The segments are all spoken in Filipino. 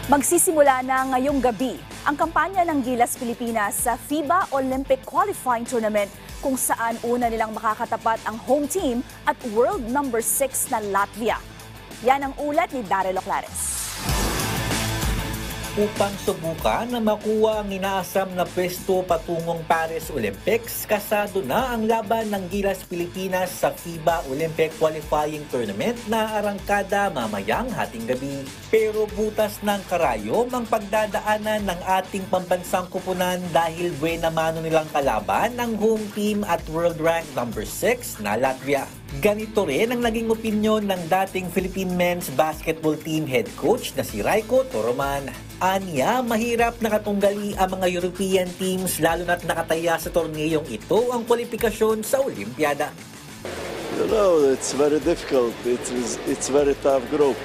Magsisimula na ngayong gabi ang kampanya ng Gilas Pilipinas sa FIBA Olympic Qualifying Tournament kung saan una nilang makakatapat ang home team at world number 6 na Latvia. Yan ang ulat ni Daryl Oclares. Upang subukan na makuha ang inaasam na pwesto patungong Paris Olympics, kasado na ang laban ng Gilas Pilipinas sa FIBA Olympic Qualifying Tournament na arangkada mamayang hating gabi. Pero butas ng karayom ang pagdadaanan ng ating pambansang kupunan dahil buena mano nilang kalaban ng home team at world rank number 6 na Latvia. Ganito rin ang naging opinyon ng dating Philippine men's basketball team head coach na si Raiko Toroman. Anya, mahirap nakatunggali ang mga European teams lalo na't nakataya sa torneyong ito ang kwalifikasyon sa Olimpiada. You know, it's very difficult. It's very tough group.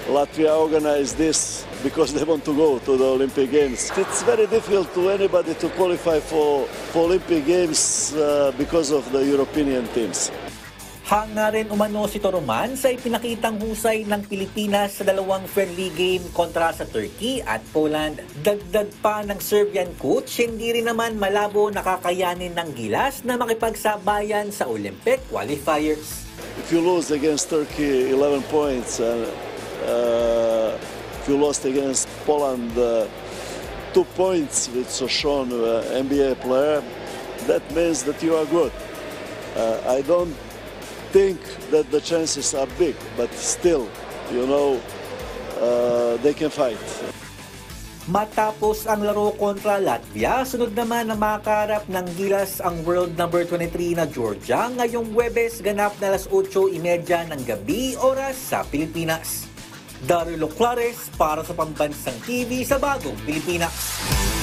Latvia organized this because they want to go to the Olympic Games. It's very difficult to anybody to qualify for Olympic Games because of the European teams. Hanga rin umano si Toroman sa ipinakitang husay ng Pilipinas sa dalawang friendly game kontra sa Turkey at Poland. Dagdag pa ng Serbian coach, hindi rin naman malabo nakakayanin ng Gilas na makipagsabayan sa Olympic qualifiers. If you lose against Turkey 11 points and if you lost against Poland 2 points with Soshon, NBA player, that means that you are good. I don't think that the chances are big, but still, you know, they can fight. Matapos ang laro kontra Latvia, sunod naman na makaharap ng Gilas ang world number 23 na Georgia ngayong Huwebes ganap na 8:30 ng gabi oras sa Pilipinas. Daryl Oclares para sa Pambansang TV sa Bagong Pilipinas.